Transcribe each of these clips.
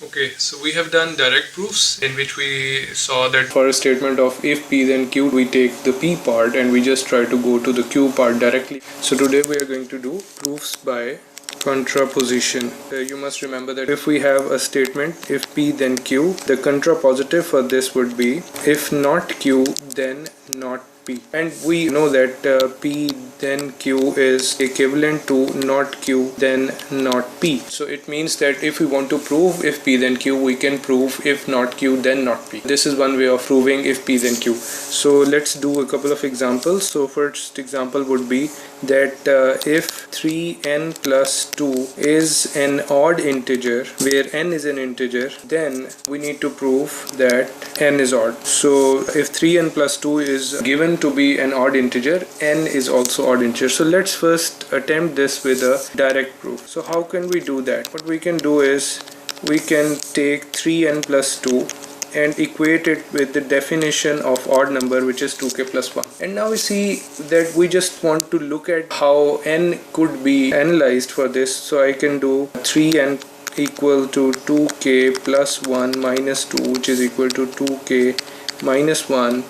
Okay, so we have done direct proofs in which we saw that for a statement of if P then Q, we take the P part and we just try to go to the Q part directly. So today we are going to do proofs by contraposition. You must remember that if we have a statement if P then Q, the contrapositive for this would be if not Q then not P, and we know that P then Q is equivalent to not Q then not P. So it means that if we want to prove if P then Q, we can prove if not Q then not P. This is one way of proving if P then Q. So let's do a couple of examples. So first example would be that if 3n plus 2 is an odd integer where n is an integer, then we need to prove that n is odd. So if 3n plus 2 is given to be an odd integer, n is also odd integer. So let's first attempt this with a direct proof. So how can we do that? What we can do is we can take 3n plus 2 and equate it with the definition of odd number, which is 2k plus 1. And now we see that we just want to look at how n could be analyzed for this. So I can do 3n equal to 2k plus 1 minus 2, which is equal to 2k minus 1.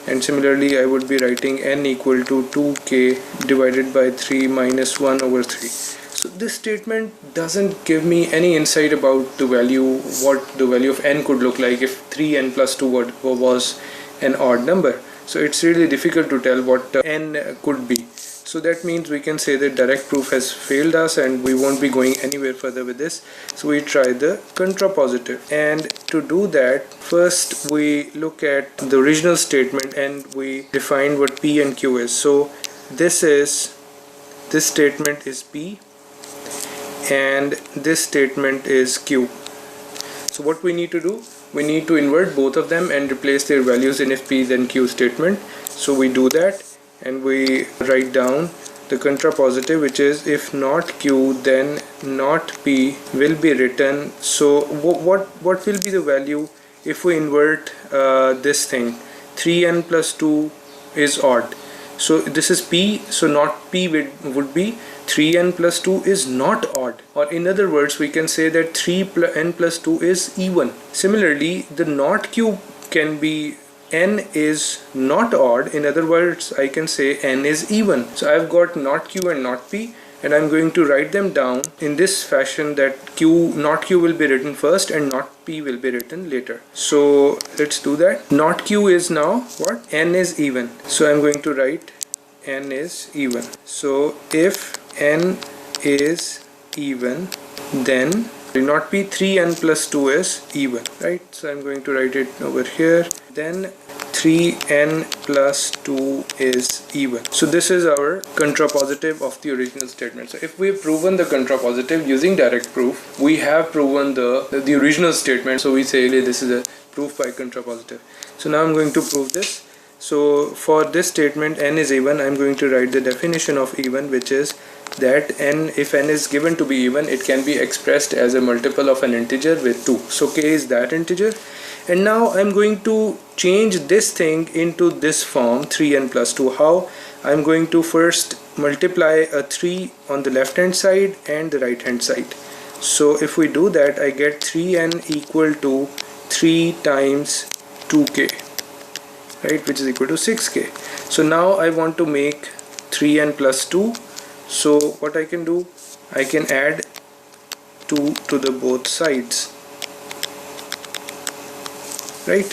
And similarly I would be writing n equal to 2k divided by 3 minus 1 over 3. So this statement doesn't give me any insight about the value, what the value of n could look like if 3n plus 2 was an odd number. So it's really difficult to tell what n could be. So that means we can say that direct proof has failed us and we won't be going anywhere further with this. So we try the contrapositive, and to do that first we look at the original statement and we define what P and Q is. So this statement is P and this statement is Q. So what we need to do, we need to invert both of them and replace their values in if P then Q statement. So we do that and we write down the contrapositive, which is if not Q then not P will be written. So what will be the value if we invert this thing? 3n plus 2 is odd, so this is P, so not P would be 3n plus 2 is not odd, or in other words we can say that 3n plus 2 is even. Similarly the not Q can be n is not odd, in other words I can say n is even. So I've got not Q and not P, and I'm going to write them down in this fashion that not Q will be written first and not P will be written later. So let's do that. Not Q is now what? N is even. So I'm going to write n is even. So if n is even, then not P 3n plus 2 is even, right? So I'm going to write it over here. Then 3n plus 2 is even. So this is our contrapositive of the original statement. So if we have proven the contrapositive using direct proof, we have proven the original statement. So we say this is a proof by contrapositive. So now I'm going to prove this. So for this statement n is even, I'm going to write the definition of even, which is that if n is given to be even, it can be expressed as a multiple of an integer with 2. So k is that integer. And now I'm going to change this thing into this form 3n plus 2. How? I'm going to first multiply a 3 on the left hand side and the right hand side. So if we do that, I get 3n equal to 3 times 2k, right, which is equal to 6k. So now I want to make 3n plus 2. So what I can do, I can add 2 to the both sides, right?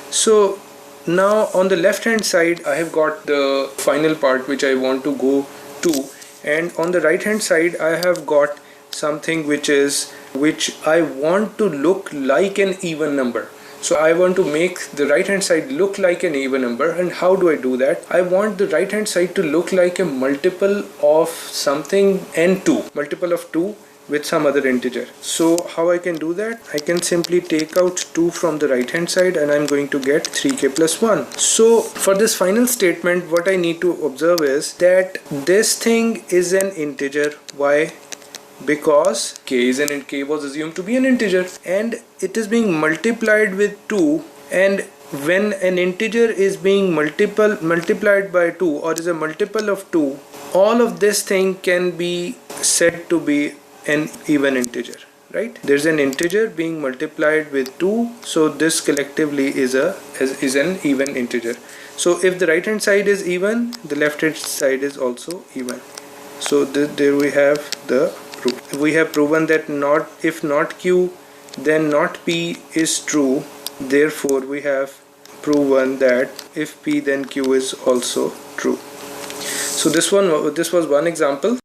So now on the left hand side I have got the final part which I want to go to, and on the right hand side I have got something which I want to look like an even number. So I want to make the right hand side look like an even number. And how do I do that? I want the right hand side to look like a multiple of something n2, multiple of 2 with some other integer. So how I can do that? I can simply take out 2 from the right hand side and I'm going to get 3k plus 1. So for this final statement, what I need to observe is that this thing is an integer. Why? Because k was assumed to be an integer and it is being multiplied with 2, and when an integer is being multiplied by 2 or is a multiple of 2, all of this thing can be said to be an even integer, right? There's an integer being multiplied with 2, so this collectively is an even integer. So if the right hand side is even, the left hand side is also even. So there we have the proof. We have proven that if not q, then not p is true. Therefore we have proven that if p, then q is also true. So this was one example.